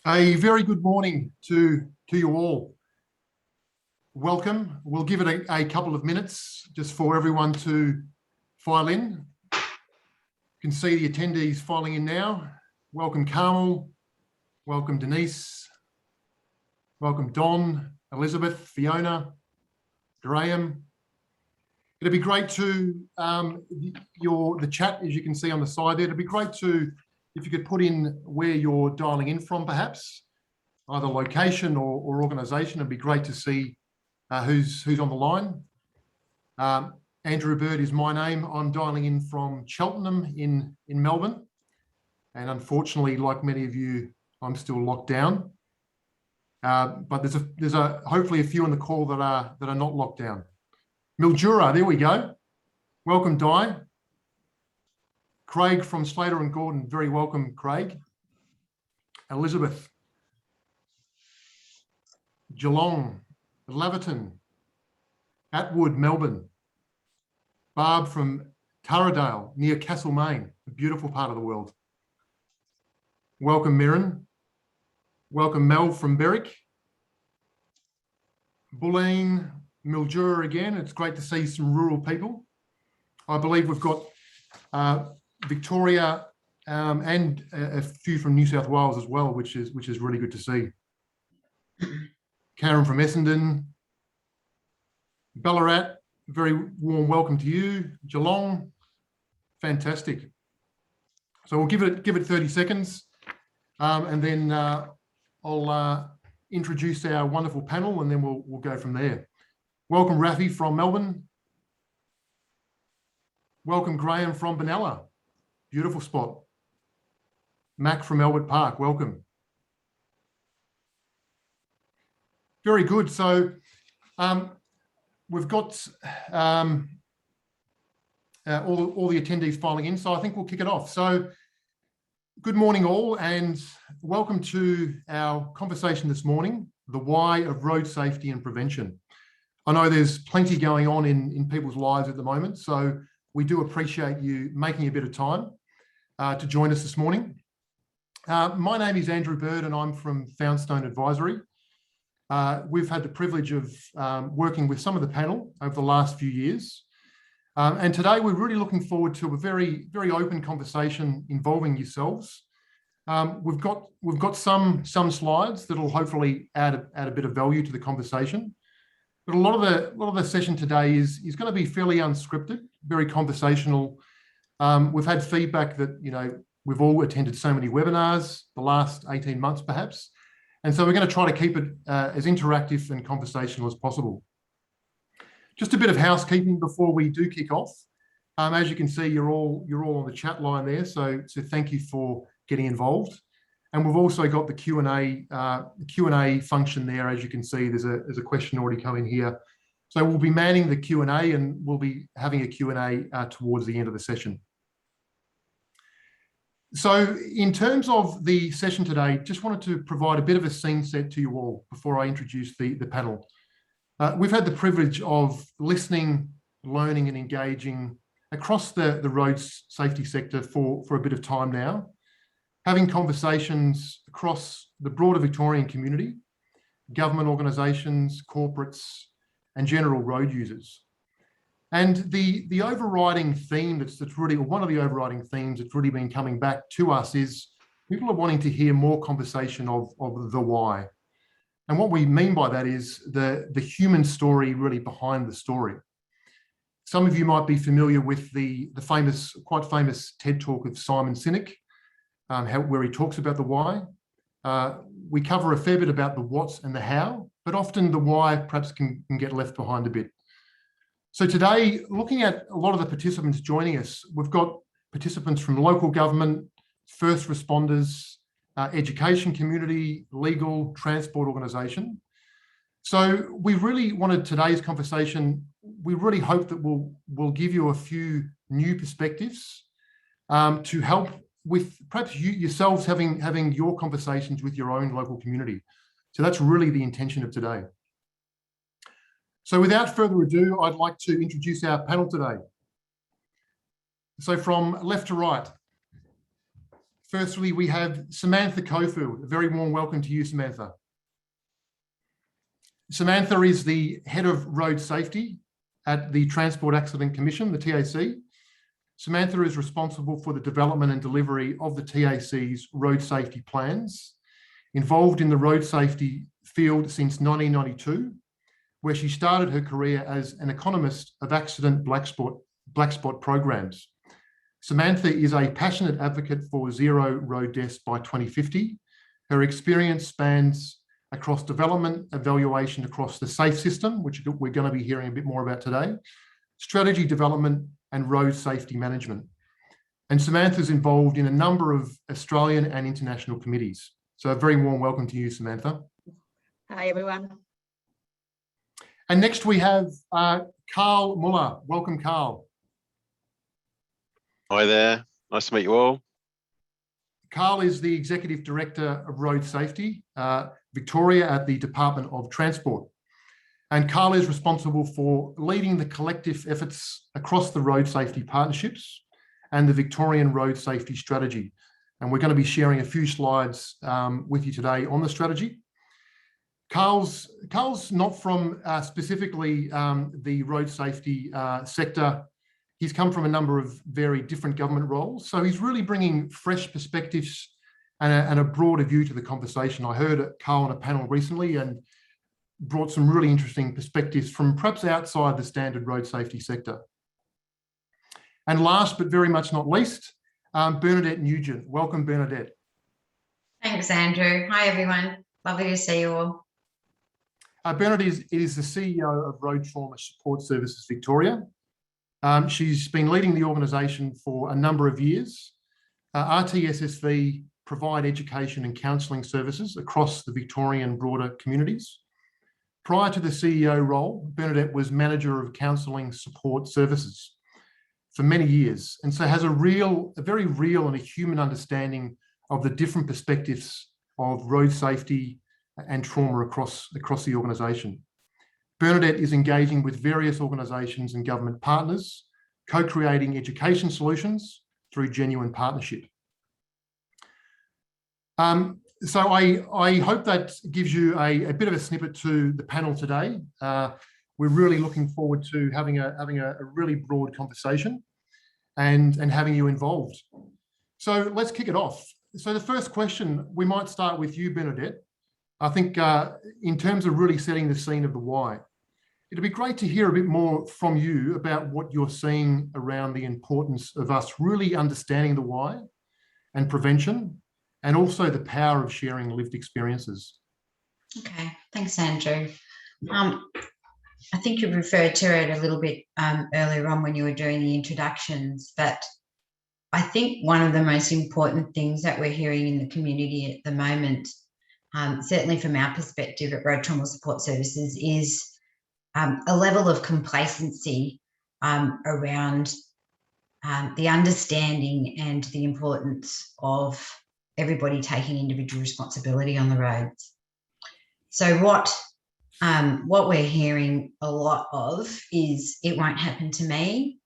A very good morning to you all. Welcome. We'll give it a couple of minutes just for everyone to file in. You can see the attendees filing in now. Welcome Carmel, welcome Denise, welcome Don, Elizabeth, Fiona, Graham. It'd be great to, the chat, as you can see on the side there, it'd be great to, if you could put in where you're dialing in from, perhaps, either location or organisation. It'd be great to see who's on the line. Andrew Bird is my name. I'm dialing in from Cheltenham in Melbourne. And unfortunately, like many of you, I'm still locked down. But there's hopefully a few on the call that are not locked down. Mildura, there we go. Welcome, Di. Craig from Slater and Gordon, very welcome, Craig. Elizabeth. Geelong, Laverton, Atwood, Melbourne. Barb from Taradale, near Castlemaine, a beautiful part of the world. Welcome, Mirren. Welcome, Mel from Berwick. Bulleen, Mildura again. It's great to see some rural people. I believe we've got Victoria and a few from New South Wales as well, which is really good to see. Karen from Essendon. Ballarat, very warm welcome to you. Geelong, fantastic. So we'll give it 30 seconds, and then I'll introduce our wonderful panel, and then we'll go from there. Welcome Rafi from Melbourne. Welcome Graham from Benalla. Beautiful spot. Mac from Albert Park, welcome. Very good. So we've got all the attendees filing in, so I think we'll kick it off. So good morning all, and welcome to our conversation this morning, the why of road safety and prevention. I know there's plenty going on in people's lives at the moment, so we do appreciate you making a bit of time to join us this morning. My name is Andrew Bird and I'm from Foundstone Advisory. We've had the privilege of working with some of the panel over the last few years. And today we're really looking forward to a very, very open conversation involving yourselves. We've got some slides that'll hopefully add a bit of value to the conversation. But a lot of the session today is going to be fairly unscripted, very conversational. We've had feedback that, we've all attended so many webinars the last 18 months, perhaps. And so we're going to try to keep it as interactive and conversational as possible. Just a bit of housekeeping before we do kick off. As you can see, you're all on the chat line there. So thank you for getting involved. And we've also got the Q&A function there. As you can see, there's a question already coming here. So we'll be manning the Q&A and we'll be having a Q&A towards the end of the session. So in terms of the session today, just wanted to provide a bit of a scene set to you all before I introduce the panel. We've had the privilege of listening, learning and engaging across the road safety sector for a bit of time now, having conversations across the broader Victorian community, government organisations, corporates and general road users. And the overriding theme that's really, or one of the overriding themes that's really been coming back to us is people are wanting to hear more conversation of the why. And what we mean by that is the human story really behind the story. Some of you might be familiar with the quite famous TED talk of Simon Sinek, where he talks about the why. We cover a fair bit about the what's and the how, but often the why perhaps can get left behind a bit. So today, looking at a lot of the participants joining us, we've got participants from local government, first responders, education community, legal, transport organisation. So we really wanted today's conversation, we really hope that we'll give you a few new perspectives to help with perhaps you yourselves having your conversations with your own local community. So that's really the intention of today. So without further ado, I'd like to introduce our panel today. So from left to right, Firstly, we have Samantha Cockfield. A very warm welcome to you, Samantha. Samantha is the Head of Road Safety at the Transport Accident Commission, the TAC. Samantha is responsible for the development and delivery of the TAC's road safety plans, involved in the road safety field since 1992, where she started her career as an economist of accident black spot programs. Samantha is a passionate advocate for zero road deaths by 2050. Her experience spans across development, evaluation across the SAFE system, which we're going to be hearing a bit more about today, strategy development, and road safety management. And Samantha's involved in a number of Australian and international committees. So a very warm welcome to you, Samantha. Hi, everyone. And next we have Carl Muller. Welcome, Carl. Hi there. Nice to meet you all. Carl is the Executive Director of Road Safety, Victoria at the Department of Transport. And Carl is responsible for leading the collective efforts across the road safety partnerships and the Victorian Road Safety Strategy. And we're going to be sharing a few slides with you today on the strategy. Carl's not from specifically the road safety sector. He's come from a number of very different government roles. So he's really bringing fresh perspectives and a broader view to the conversation. I heard Carl on a panel recently and brought some really interesting perspectives from perhaps outside the standard road safety sector. And last, but very much not least, Bernadette Nugent. Welcome, Bernadette. Thanks, Andrew. Hi, everyone. Lovely to see you all. Bernadette is the CEO of Road Trauma Support Services Victoria. She's been leading the organisation for a number of years. RTSSV provide education and counselling services across the Victorian broader communities. Prior to the CEO role, Bernadette was Manager of Counselling Support Services for many years, and so has a very real and a human understanding of the different perspectives of road safety and trauma across the organisation. Bernadette is engaging with various organisations and government partners, co-creating education solutions through genuine partnership. So I hope that gives you a bit of a snippet to the panel today. We're really looking forward to having a really broad conversation and having you involved. So let's kick it off. So the first question, we might start with you, Bernadette. I think in terms of really setting the scene of the why, it'd be great to hear a bit more from you about what you're seeing around the importance of us really understanding the why and prevention, and also the power of sharing lived experiences. Okay, thanks, Andrew. I think you referred to it a little bit earlier on when you were doing the introductions, but I think one of the most important things that we're hearing in the community at the moment, certainly from our perspective at Road Trauma Support Services, is a level of complacency around the understanding and the importance of everybody taking individual responsibility on the roads. So what we're hearing a lot of is, it won't happen to me.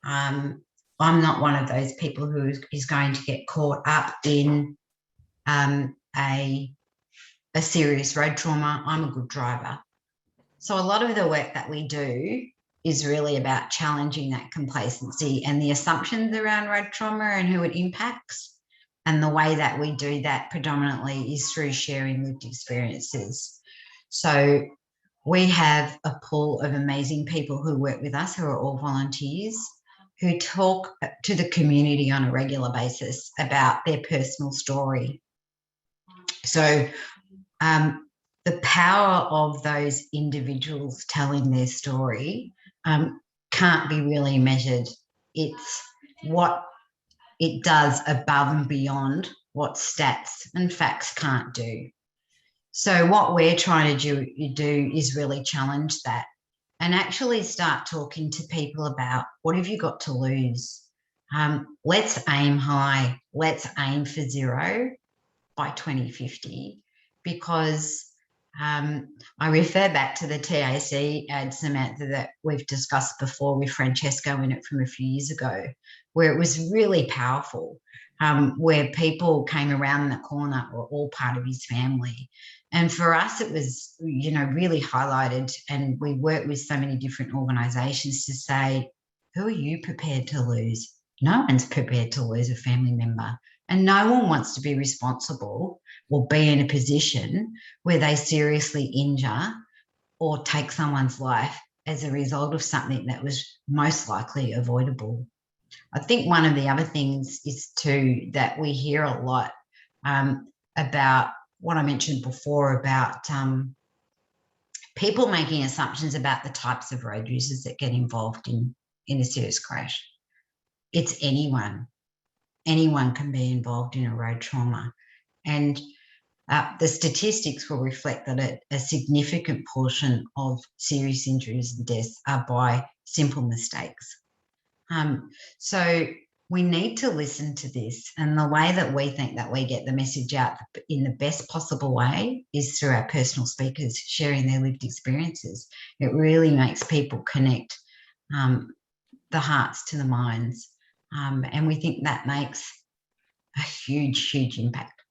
I'm not one of those people who is going to get caught up in a serious road trauma. I'm a good driver. So a lot of the work that we do is really about challenging that complacency and the assumptions around road trauma and who it impacts. And the way that we do that predominantly is through sharing lived experiences. So we have a pool of amazing people who work with us, who are all volunteers, who talk to the community on a regular basis about their personal story. So the power of those individuals telling their story can't be really measured. It's what it does above and beyond what stats and facts can't do. So what we're trying to do is really challenge that and actually start talking to people about, what have you got to lose? Let's aim high. Let's aim for zero by 2050, because I refer back to the TAC ad, Samantha, that we've discussed before with Francesco in it from a few years ago, where it was really powerful. where people came around the corner were all part of his family. And for us, it was, you know, really highlighted, and we worked with so many different organisations to say, who are you prepared to lose? No one's prepared to lose a family member, and no one wants to be responsible or be in a position where they seriously injure or take someone's life as a result of something that was most likely avoidable. I think one of the other things is too that we hear a lot about what I mentioned before about people making assumptions about the types of road users that get involved in a serious crash. It's anyone. Anyone can be involved in a road trauma. And the statistics will reflect that a significant portion of serious injuries and deaths are by simple mistakes. So we need to listen to this, and the way that we think that we get the message out in the best possible way is through our personal speakers sharing their lived experiences. It really makes people connect the hearts to the minds, and we think that makes a huge, huge impact.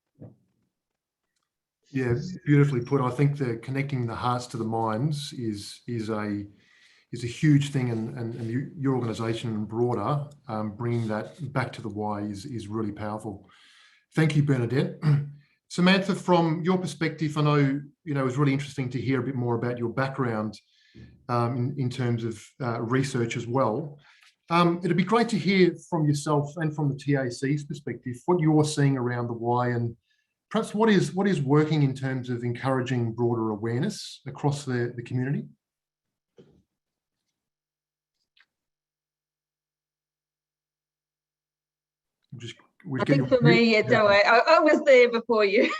Yeah, beautifully put. I think the connecting the hearts to the minds is a huge thing, and your organisation and broader bringing that back to the why is really powerful. Thank you, Bernadette. Samantha, from your perspective, I know it was really interesting to hear a bit more about your background in terms of research as well. It'd be great to hear from yourself and from the TAC's perspective what you're seeing around the why, and perhaps what is working in terms of encouraging broader awareness across the community. I think for me, don't worry, I was there before you.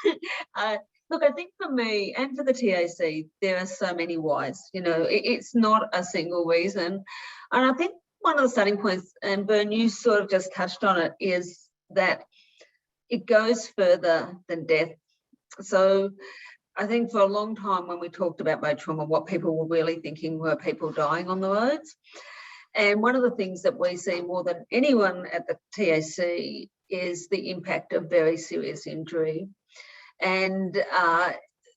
Look, I think for me and for the TAC, there are so many whys. It's not a single reason. And I think one of the starting points, and Bern, you sort of just touched on it, is that it goes further than death. So I think for a long time when we talked about road trauma, what people were really thinking were people dying on the roads. And one of the things that we see more than anyone at the TAC is the impact of very serious injury and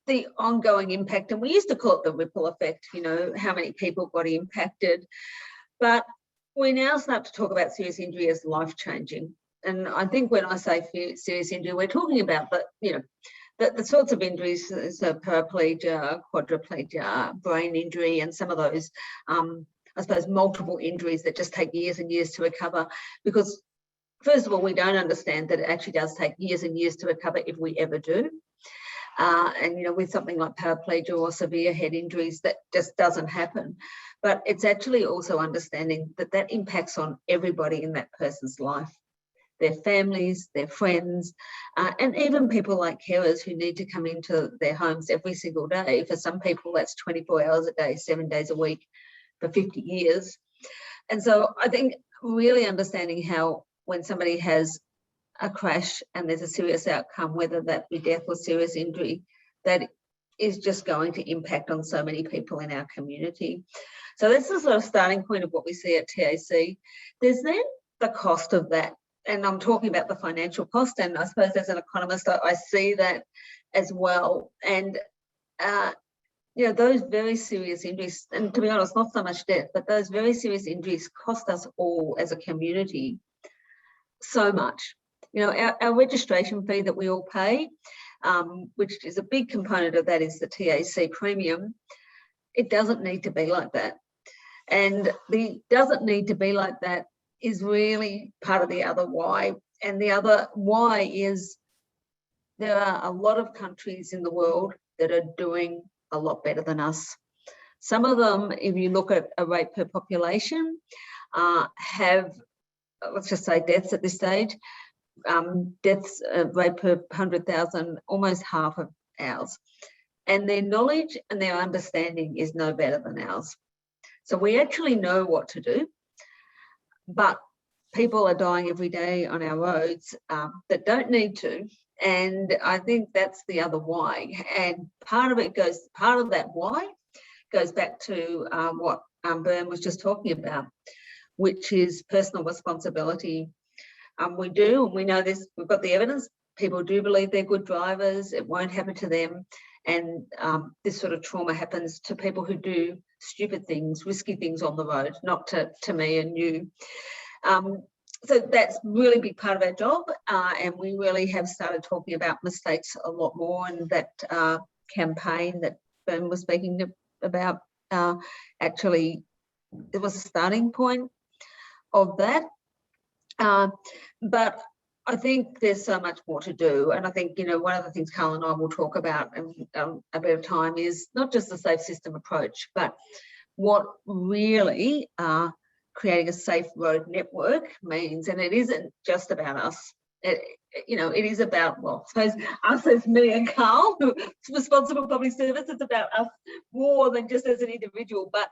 the ongoing impact. And we used to call it the ripple effect, how many people got impacted. But we now start to talk about serious injury as life-changing. And I think when I say serious injury, we're talking about the sorts of injuries, so paraplegia, quadriplegia, brain injury, and some of those I suppose, multiple injuries that just take years and years to recover. Because, first of all, we don't understand that it actually does take years and years to recover if we ever do. And, with something like paraplegia or severe head injuries, that just doesn't happen. But it's actually also understanding that that impacts on everybody in that person's life, their families, their friends, and even people like carers who need to come into their homes every single day. For some people, that's 24 hours a day, 7 days a week, for 50 years. And so I think really understanding how when somebody has a crash and there's a serious outcome, whether that be death or serious injury, that is just going to impact on so many people in our community. So that's the sort of starting point of what we see at TAC. There's then the cost of that. And I'm talking about the financial cost. And I suppose as an economist, I see that as well. And those very serious injuries, and to be honest, not so much death, but those very serious injuries cost us all as a community so much. Our registration fee that we all pay, which is a big component of that, is the TAC premium. It doesn't need to be like that. And the doesn't need to be like that is really part of the other why. And the other why is there are a lot of countries in the world that are doing a lot better than us. Some of them, if you look at a rate per population, have, let's just say deaths at this stage, deaths rate per 100,000, almost half of ours. And their knowledge and their understanding is no better than ours. So we actually know what to do, but people are dying every day on our roads that don't need to. And I think that's the other why. And part of that why goes back to what Bern was just talking about, which is personal responsibility. We do, and we know this, we've got the evidence. People do believe they're good drivers. It won't happen to them. And this sort of trauma happens to people who do stupid things, risky things on the road, not to me and you. So that's really big part of our job. And we really have started talking about mistakes a lot more. And that campaign that Ben was speaking about, actually, it was a starting point of that. But I think there's so much more to do. And I think, one of the things Carl and I will talk about in a bit of time is not just the safe system approach, but what really creating a safe road network means. And it isn't just about us. It is about, well, I suppose us as me and Carl, who's responsible for public service. It's about us more than just as an individual, but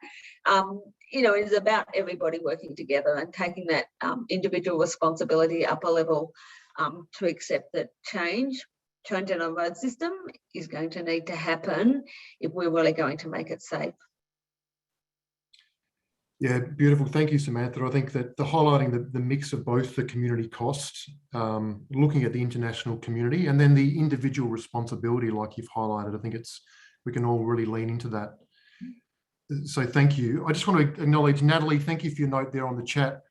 it is about everybody working together and taking that individual responsibility up a level to accept that change in our road system is going to need to happen if we're really going to make it safe. Yeah, beautiful. Thank you, Samantha. I think that the highlighting the mix of both the community costs, looking at the international community, and then the individual responsibility, like you've highlighted, I think we can all really lean into that. So thank you. I just want to acknowledge Natalie. Thank you for your note there on the chat.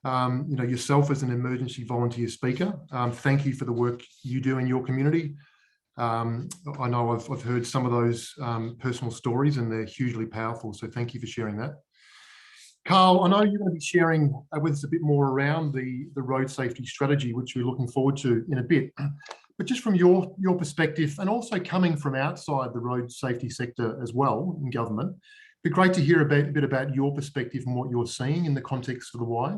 Yourself as an emergency volunteer speaker. Thank you for the work you do in your community. I know I've heard some of those personal stories, and they're hugely powerful. So thank you for sharing that. Carl, I know you're going to be sharing with us a bit more around the road safety strategy, which we're looking forward to in a bit. But just from your perspective, and also coming from outside the road safety sector as well in government, it'd be great to hear a bit about your perspective and what you're seeing in the context of the why.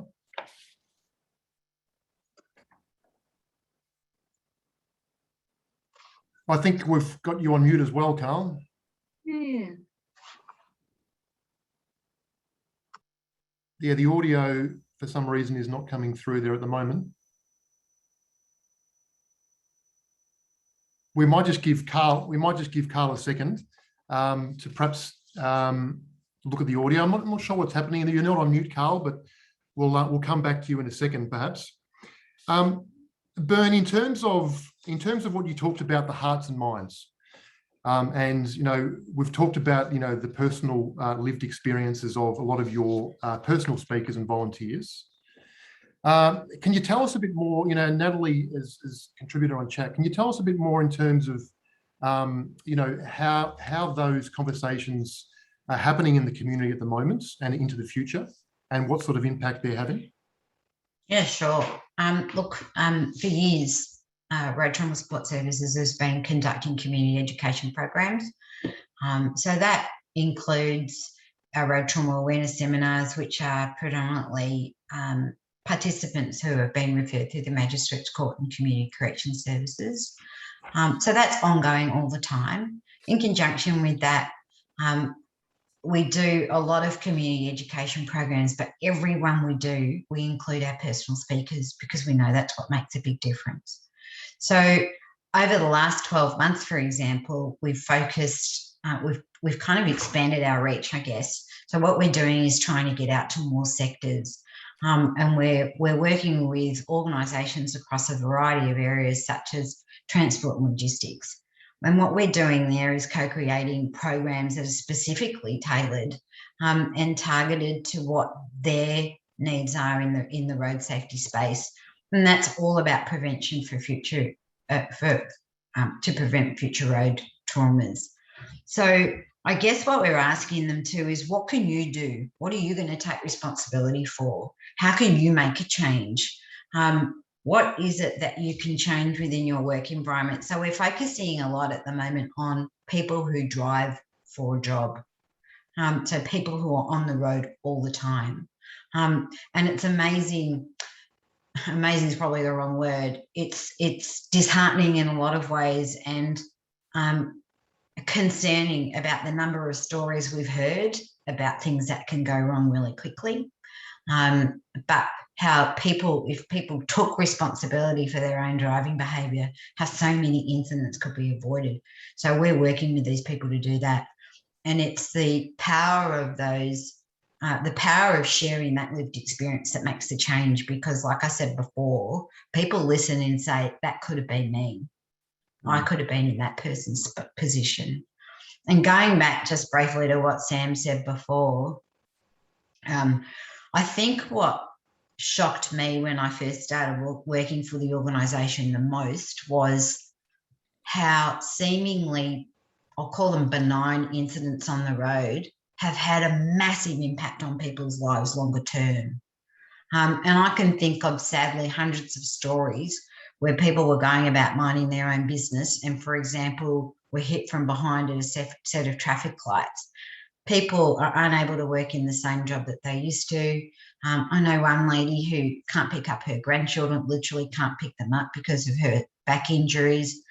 I think we've got you on mute as well, Carl. Yeah. Yeah, the audio for some reason is not coming through there at the moment. We might just give Carl a second to perhaps look at the audio. I'm not sure what's happening. You're not on mute, Carl, but we'll come back to you in a second, perhaps. Bern, in terms of what you talked about, the hearts and minds, and we've talked about the personal lived experiences of a lot of your personal speakers and volunteers. Can you tell us a bit more? Natalie is contributor on chat. Can you tell us a bit more in terms of how those conversations are happening in the community at the moment and into the future, and what sort of impact they're having? Yeah, sure. Look, for years, Road Trauma Support Services has been conducting community education programs. So that includes our road trauma awareness seminars, which are predominantly participants who have been referred through the Magistrates Court and Community Correction Services. So that's ongoing all the time. In conjunction with that, we do a lot of community education programs, but every one we do, we include our personal speakers because we know that's what makes a big difference. So over the last 12 months, for example, we've focused, we've kind of expanded our reach, I guess. So what we're doing is trying to get out to more sectors. And we're working with organisations across a variety of areas such as transport and logistics. And what we're doing there is co-creating programs that are specifically tailored and targeted to what their needs are in the road safety space. And that's all about prevention for future, to prevent future road traumas. So I guess what we're asking them to is, what can you do? What are you going to take responsibility for? How can you make a change? What is it that you can change within your work environment? So we're focusing a lot at the moment on people who drive for a job. So people who are on the road all the time. And it's amazing. Amazing is probably the wrong word. It's disheartening in a lot of ways, and concerning about the number of stories we've heard about things that can go wrong really quickly. But how if people took responsibility for their own driving behaviour, how so many incidents could be avoided. So we're working with these people to do that. And it's the power of those the power of sharing that lived experience that makes the change, because like I said before, people listen and say, that could have been me. I could have been in that person's position. And going back just briefly to what Sam said before, I think what shocked me when I first started working for the organisation the most was how seemingly, I'll call them benign incidents on the road, have had a massive impact on people's lives longer term. And I can think of, sadly, hundreds of stories where people were going about minding their own business and, for example, were hit from behind at a set of traffic lights. People are unable to work in the same job that they used to. I know one lady who can't pick up her grandchildren, literally can't pick them up because of her back injuries.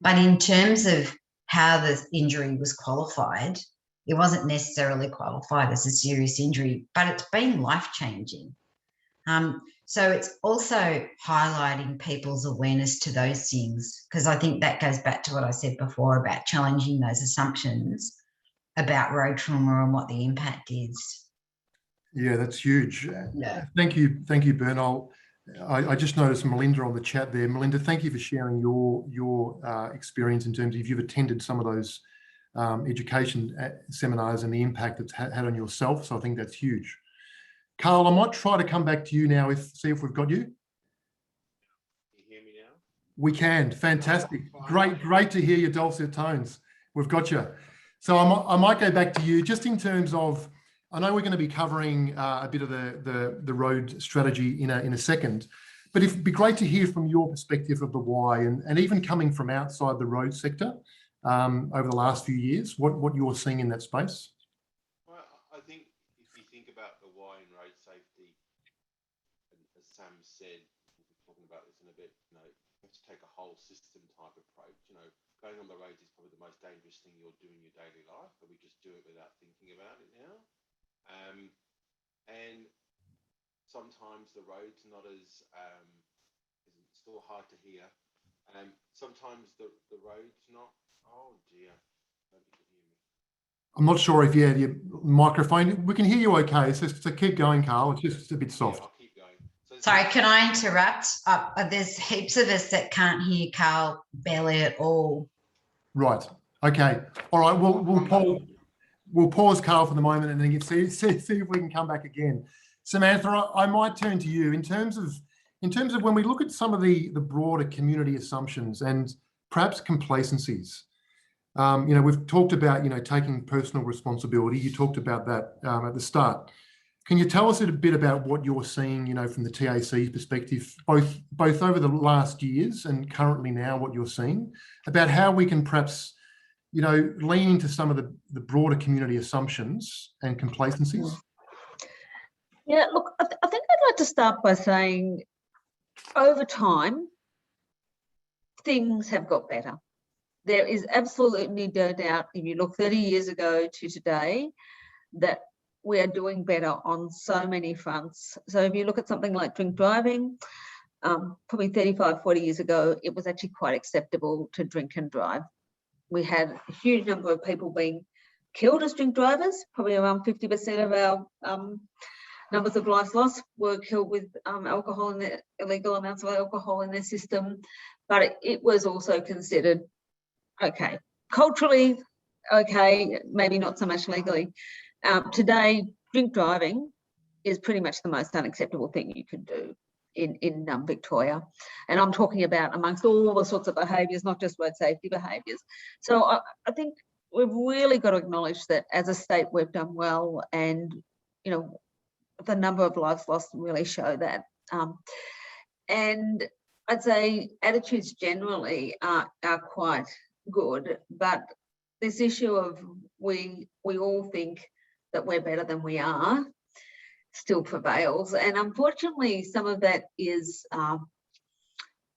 But in terms of how the injury was qualified, it wasn't necessarily qualified as a serious injury, but it's been life-changing. So it's also highlighting people's awareness to those things, because I think that goes back to what I said before about challenging those assumptions about road trauma and what the impact is. Yeah, that's huge. Yeah. Thank you, Bern. I just noticed Melinda on the chat there. Melinda, thank you for sharing your experience in terms of if you've attended some of those education seminars and the impact it's had on yourself. So I think that's huge. Carl, I might try to come back to you now, see if we've got you. Can you hear me now? We can. Fantastic. Great to hear your dulcet tones. We've got you. So I might go back to you just in terms of, I know we're going to be covering a bit of the road strategy in a second, but it'd be great to hear from your perspective of the why, and even coming from outside the road sector over the last few years, what you're seeing in that space. Well, I think if you think about the why in road safety, and as Sam said, we'll be talking about this in a bit, you have to take a whole system type approach. Going on the roads is probably the most dangerous thing you'll do in your daily life, but we just do it without thinking about it now. And sometimes the road's not as, it's still hard to hear. Sometimes the road's not, oh dear, nobody can hear me. I'm not sure if you had your microphone. We can hear you okay, so keep going, Carl. It's just a bit soft. Yeah, I'll keep going. Sorry, can I interrupt? There's heaps of us that can't hear Carl barely at all. Right. Okay. All right. We'll pause, Carl, for the moment, and then see if we can come back again. Samantha, I might turn to you in terms of when we look at some of the broader community assumptions and perhaps complacencies. We've talked about taking personal responsibility. You talked about that at the start. Can you tell us a bit about what you're seeing, from the TAC perspective, both over the last years and currently now, what you're seeing about how we can perhaps, lean into some of the broader community assumptions and complacencies? Yeah, look, I think I'd like to start by saying over time, things have got better. There is absolutely no doubt, if you look 30 years ago to today, that we are doing better on so many fronts. So if you look at something like drink driving, probably 35, 40 years ago, it was actually quite acceptable to drink and drive. We had a huge number of people being killed as drink drivers. Probably around 50% of our numbers of lives lost were killed with alcohol and illegal amounts of alcohol in their system. But it was also considered okay, culturally okay, maybe not so much legally. Today, drink driving is pretty much the most unacceptable thing you can do in Victoria. And I'm talking about amongst all the sorts of behaviours, not just road safety behaviours. So I think we've really got to acknowledge that as a state we've done well, and the number of lives lost really show that. And I'd say attitudes generally are quite good, but this issue of we all think that we're better than we are still prevails, and unfortunately some of that is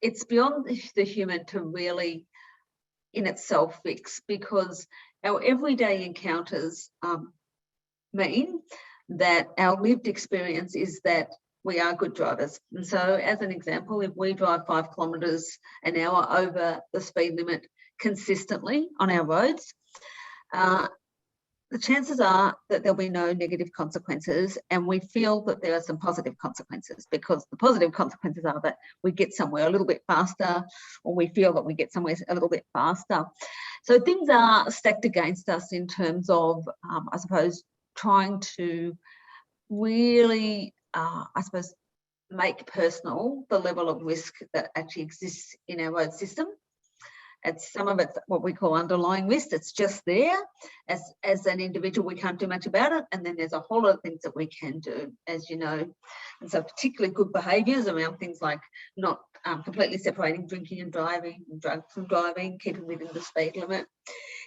it's beyond the human to really in itself fix, because our everyday encounters mean that our lived experience is that we are good drivers. And so as an example, if we drive 5 kilometres an hour over the speed limit consistently on our roads, the chances are that there'll be no negative consequences, and we feel that there are some positive consequences, because the positive consequences are that we get somewhere a little bit faster, or we feel that we get somewhere a little bit faster. So things are stacked against us in terms of, I suppose, trying to really, I suppose, make personal the level of risk that actually exists in our road system. It's some of it's what we call underlying risk. It's just there. As an individual, we can't do much about it. And then there's a whole lot of things that we can do, as you know. And so particularly good behaviours around things like not completely separating drinking and driving, drugs from driving, keeping within the speed limit,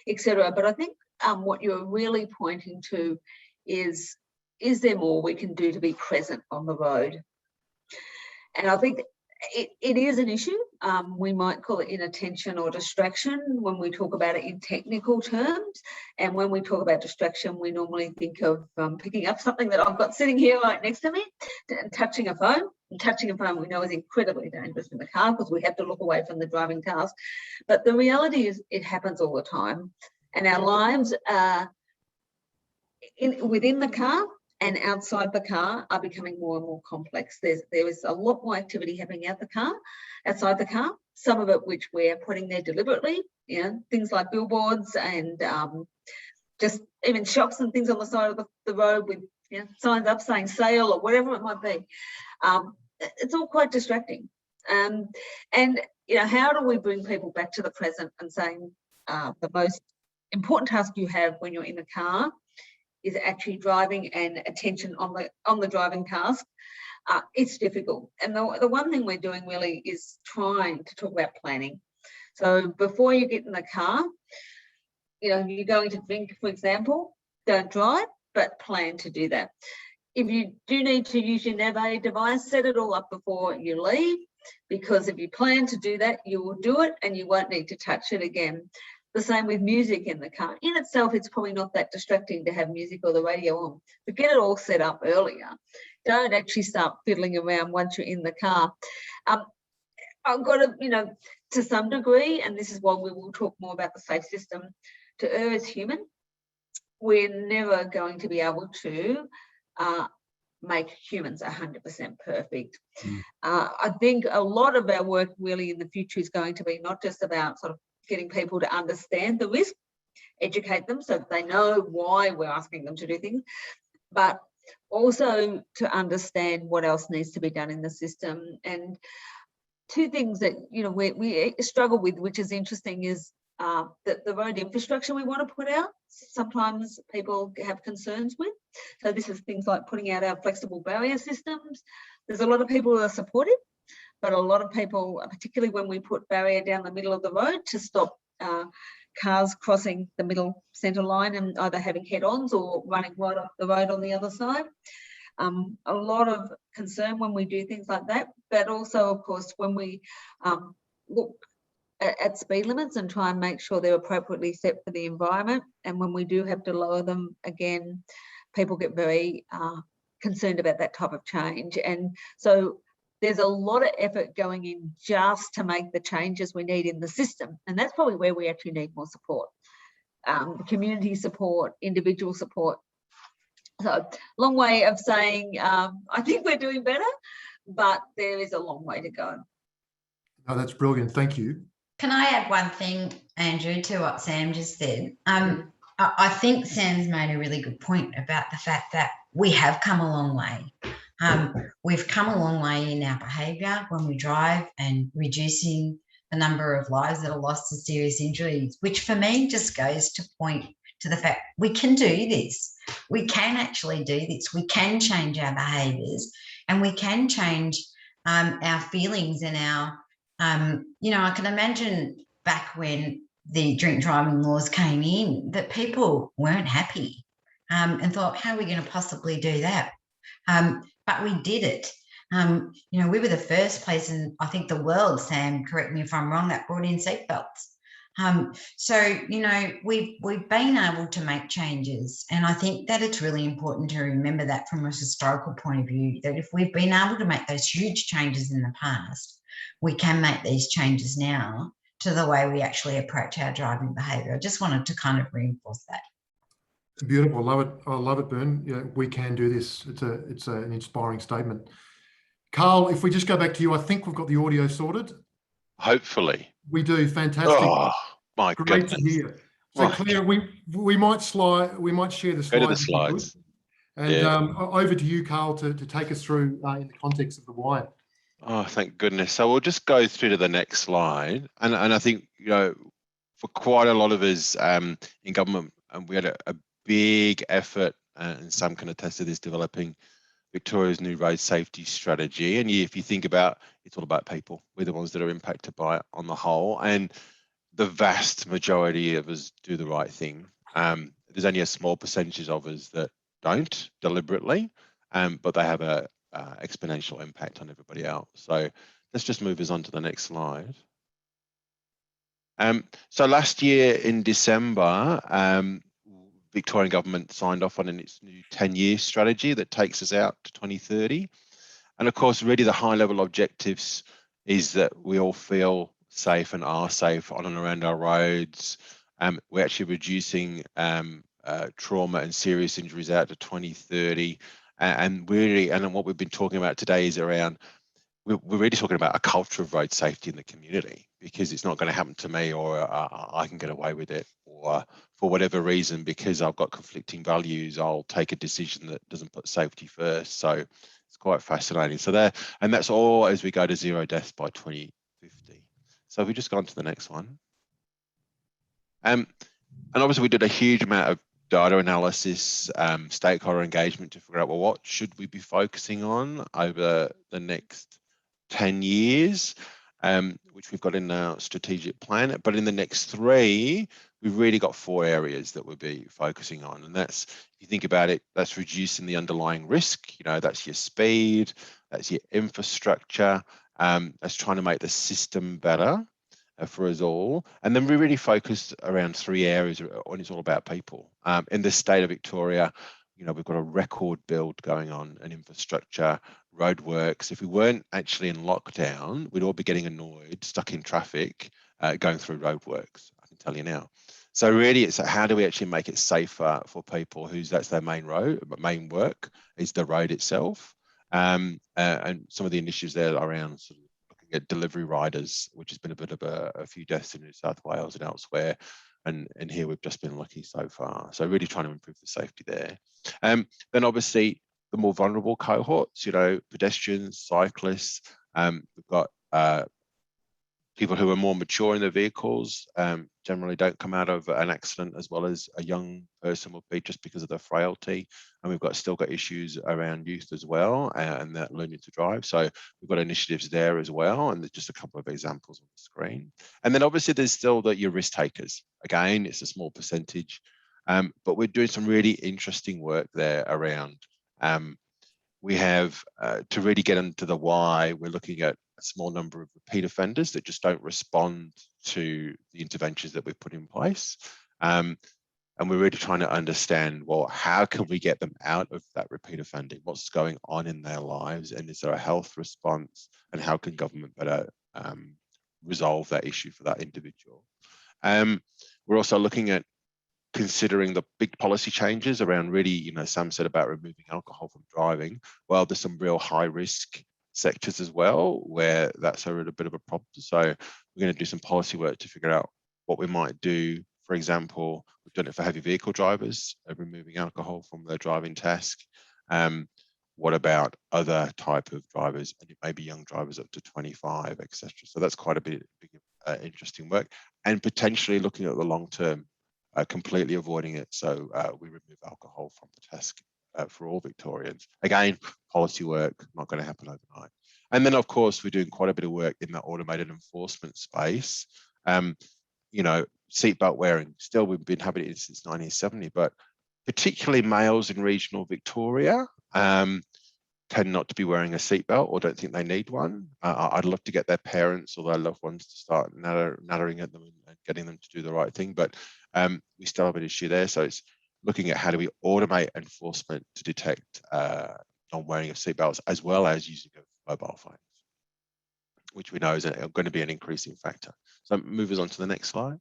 etc. But I think what you're really pointing to is there more we can do to be present on the road? And I think it is an issue. We might call it inattention or distraction when we talk about it in technical terms. And when we talk about distraction, we normally think of picking up something that I've got sitting here right next to me and touching a phone. And touching a phone we know is incredibly dangerous in the car because we have to look away from the driving task. But the reality is it happens all the time. And our lives within the car and outside the car are becoming more and more complex. There is a lot more activity happening outside the car, some of it which we're putting there deliberately, things like billboards and just even shops and things on the side of the road with signs up saying sale or whatever it might be. It's all quite distracting. And how do we bring people back to the present and saying the most important task you have when you're in the car is actually driving and attention on the driving task. It's difficult. And the one thing we're doing really is trying to talk about planning. So before you get in the car, you're going to drink, for example, don't drive, but plan to do that. If you do need to use your nav device, set it all up before you leave, because if you plan to do that, you will do it and you won't need to touch it again. The same with music in the car. In itself, it's probably not that distracting to have music or the radio on, but get it all set up earlier. Don't actually start fiddling around once you're in the car. I've got to some degree, and this is why we will talk more about the safe system, to err as human. We're never going to be able to make humans 100% perfect. I think a lot of our work really in the future is going to be not just about sort of getting people to understand the risk, educate them so that they know why we're asking them to do things, but also to understand what else needs to be done in the system. And two things that we struggle with, which is interesting, is that the road infrastructure we want to put out, sometimes people have concerns with. So this is things like putting out our flexible barrier systems. There's a lot of people who are supportive, but a lot of people, particularly when we put barrier down the middle of the road to stop cars crossing the middle centre line and either having head-ons or running right off the road on the other side. A lot of concern when we do things like that, but also, of course, when we look at speed limits and try and make sure they're appropriately set for the environment. And when we do have to lower them, again, people get very concerned about that type of change. And so there's a lot of effort going in just to make the changes we need in the system. And that's probably where we actually need more support. Community support, individual support. So long way of saying, I think we're doing better, but there is a long way to go. No, that's brilliant. Thank you. Can I add one thing, Andrew, to what Sam just said? I think Sam's made a really good point about the fact that we have come a long way. We've come a long way in our behaviour when we drive and reducing the number of lives that are lost to serious injuries, which for me just goes to point to the fact we can do this. We can actually do this. We can change our behaviours and we can change our feelings and our, I can imagine back when the drink driving laws came in that people weren't happy and thought, how are we going to possibly do that? But we did it. We were the first place in, I think, the world, Sam, correct me if I'm wrong, that brought in seatbelts. So we've been able to make changes. And I think that it's really important to remember that from a historical point of view, that if we've been able to make those huge changes in the past, we can make these changes now to the way we actually approach our driving behaviour. I just wanted to kind of reinforce that. Beautiful. I love it. I love it, Bern. Yeah, we can do this. It's an inspiring statement. Carl, if we just go back to you, I think we've got the audio sorted. Hopefully. We do. Fantastic. Oh, my Great goodness. to hear. So Claire, we might share the slides. Go to the if we could. slides. And Yeah. over to you, Carl, to take us through in the context of the why. Oh, thank goodness. So we'll just go through to the next slide. And I think, you know, for quite a lot of us in government, we had a big effort, and Sam can attest to this, developing Victoria's new road safety strategy. And if you think about, it's all about people. We're the ones that are impacted by it on the whole. And the vast majority of us do the right thing. There's only a small percentage of us that don't deliberately, but they have a exponential impact on everybody else. So let's just move us on to the next slide. So last year in December, Victorian government signed off on its new 10-year strategy that takes us out to 2030. And of course, really the high level objectives is that we all feel safe and are safe on and around our roads. We're actually reducing trauma and serious injuries out to 2030. And what we've been talking about today is around, we're really talking about a culture of road safety in the community, because it's not going to happen to me, or I can get away with it, or for whatever reason, because I've got conflicting values, I'll take a decision that doesn't put safety first. So it's quite fascinating. So and that's all as we go to 0 deaths by 2050. So if we just go on to the next one. And obviously we did a huge amount of data analysis, stakeholder engagement to figure out, well, what should we be focusing on over the next 10 years, which we've got in our strategic plan. But in the next 3, we've really got 4 areas that we'll be focusing on. And that's, if you think about it, that's reducing the underlying risk. You know, that's your speed, that's your infrastructure, that's trying to make the system better for us all. And then we really focused around 3 areas, and it's all about people. In the state of Victoria, you know, we've got a record build going on in infrastructure, roadworks. If we weren't actually in lockdown, we'd all be getting annoyed, stuck in traffic, going through roadworks, I can tell you now. So really, it's how do we actually make it safer for people that's their main work is the road itself. And some of the initiatives there around sort of looking at delivery riders, which has been a bit of a few deaths in New South Wales and elsewhere. And here we've just been lucky so far. So really trying to improve the safety there. Then obviously the more vulnerable cohorts, you know, pedestrians, cyclists. We've got people who are more mature in their vehicles, generally don't come out of an accident as well as a young person would be, just because of their frailty. And we've still got issues around youth as well, and that learning to drive. So we've got initiatives there as well. And there's just a couple of examples on the screen. And then obviously there's still your risk takers. Again, it's a small percentage, but we're doing some really interesting work there around, we have, to really get into the why, we're looking at a small number of repeat offenders that just don't respond to the interventions that we've put in place. And we're really trying to understand, well, how can we get them out of that repeat offending? What's going on in their lives? And is there a health response? And how can government better resolve that issue for that individual? We're also looking at considering the big policy changes around, really, you know, Sam said about removing alcohol from driving. Well, there's some real high risk sectors as well where that's a bit of a problem. So we're going to do some policy work to figure out what we might do. For example, we've done it for heavy vehicle drivers, removing alcohol from their driving test. What about other type of drivers, and it may be young drivers up to 25, etc. So that's quite a big interesting work, and potentially looking at the long term, completely avoiding it. So we remove alcohol from the test for all Victorians. Again, policy work, not going to happen overnight. And then, of course, we're doing quite a bit of work in the automated enforcement space. You know, seatbelt wearing, still we've been having it since 1970, but particularly males in regional Victoria tend not to be wearing a seatbelt or don't think they need one. I'd love to get their parents or their loved ones to start nattering at them and getting them to do the right thing, but we still have an issue there. So it's looking at how do we automate enforcement to detect non-wearing of seatbelts, as well as using of mobile phones, which we know is going to be an increasing factor. So move us on to the next slide.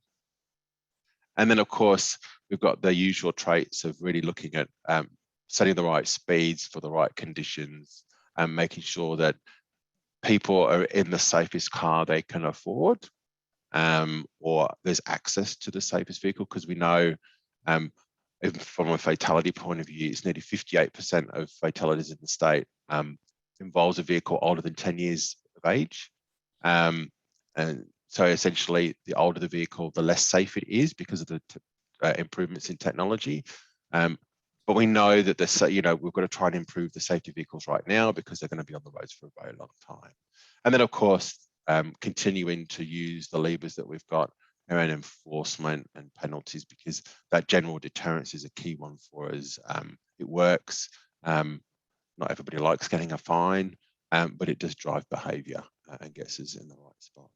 And then, of course, we've got the usual traits of really looking at setting the right speeds for the right conditions and making sure that people are in the safest car they can afford, or there's access to the safest vehicle, because we know from a fatality point of view, it's nearly 58% of fatalities in the state involves a vehicle older than 10 years of age. And so essentially, the older the vehicle, the less safe it is because of the improvements in technology. But we know that we've got to try and improve the safety vehicles right now because they're going to be on the roads for a very long time. And then, of course, continuing to use the levers that we've got around enforcement and penalties, because that general deterrence is a key one for us. It works. Not everybody likes getting a fine, but it does drive behaviour and gets us in the right spot.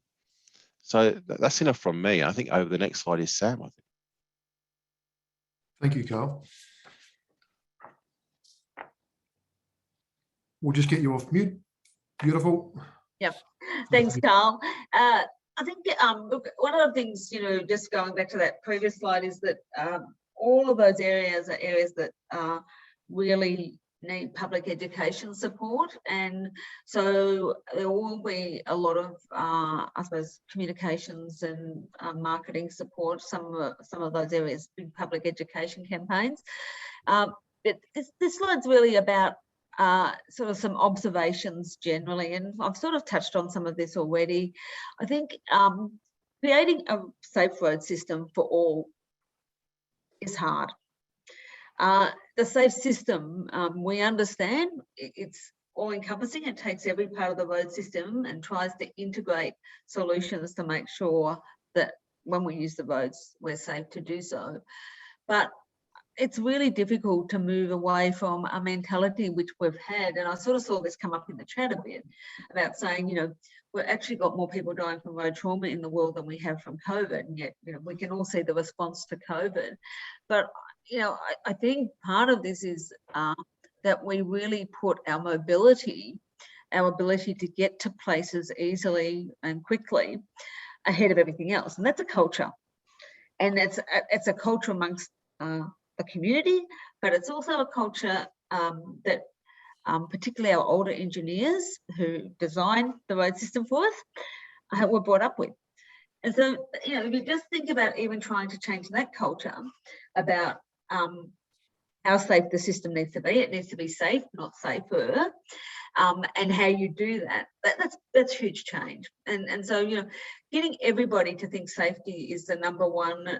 So that's enough from me. I think over the next slide is Sam, I think. Thank you, Carl. We'll just get you off mute. Beautiful. Yep. Thanks, Carl. I think look, one of the things, just going back to that previous slide, is that all of those areas are areas that really need public education support, and so there will be a lot of I suppose communications and marketing support. Some of those areas, big public education campaigns. But this slide's really about sort of some observations generally, and I've sort of touched on some of this already. I think creating a safe road system for all is hard. The safe system, we understand it's all-encompassing. It takes every part of the road system and tries to integrate solutions to make sure that when we use the roads, we're safe to do so. But it's really difficult to move away from a mentality which we've had, and I sort of saw this come up in the chat a bit about saying, we've actually got more people dying from road trauma in the world than we have from COVID, and yet we can all see the response to COVID. But I think part of this is that we really put our mobility, our ability to get to places easily and quickly, ahead of everything else, and that's a culture, and it's a culture amongst the community, but it's also a culture that particularly our older engineers who design the road system for us were brought up with. And so, if you just think about even trying to change that culture about how safe the system needs to be, it needs to be safe, not safer, and how you do that's huge change. And so, getting everybody to think safety is the number one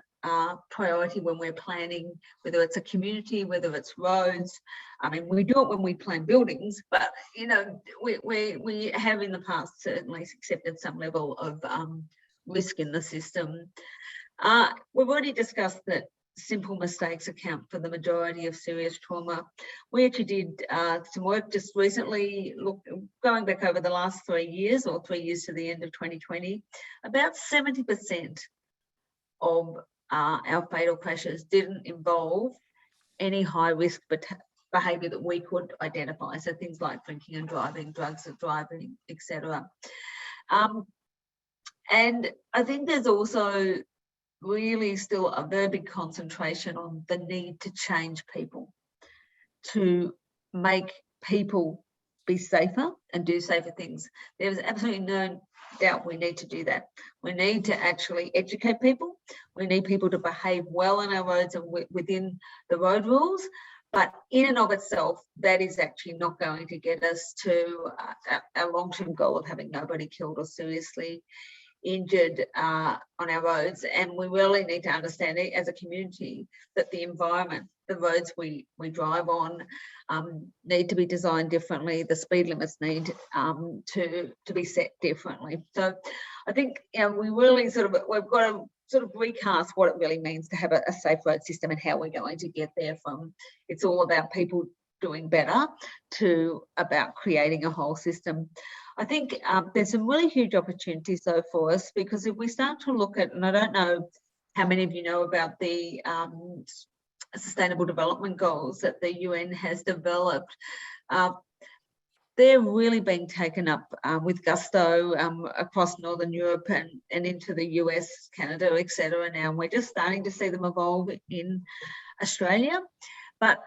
priority when we're planning, whether it's a community, whether it's roads. I mean, we do it when we plan buildings, but we have in the past certainly accepted some level of risk in the system. We've already discussed that simple mistakes account for the majority of serious trauma. We actually did some work just recently, going back over the last 3 years, or 3 years to the end of 2020, about 70% of our fatal crashes didn't involve any high risk behaviour that we could identify. So things like drinking and driving, drugs and driving, etc. And I think there's also really still a very big concentration on the need to change people, to make people be safer and do safer things. There's absolutely no doubt we need to do that. We need to actually educate people. We need people to behave well on our roads and within the road rules. But in and of itself, that is actually not going to get us to our long-term goal of having nobody killed or seriously injured on our roads. And we really need to understand it as a community that the environment, the roads we drive on need to be designed differently. The speed limits need to be set differently. So I think we really we've got to sort of recast what it really means to have a safe road system and how we're going to get there from it's all about people doing better to about creating a whole system. I think there's some really huge opportunities though for us, because if we start to look at, and I don't know how many of you know about the Sustainable Development Goals that the UN has developed, they're really being taken up with gusto across Northern Europe and into the US, Canada, etc. now. And we're just starting to see them evolve in Australia. But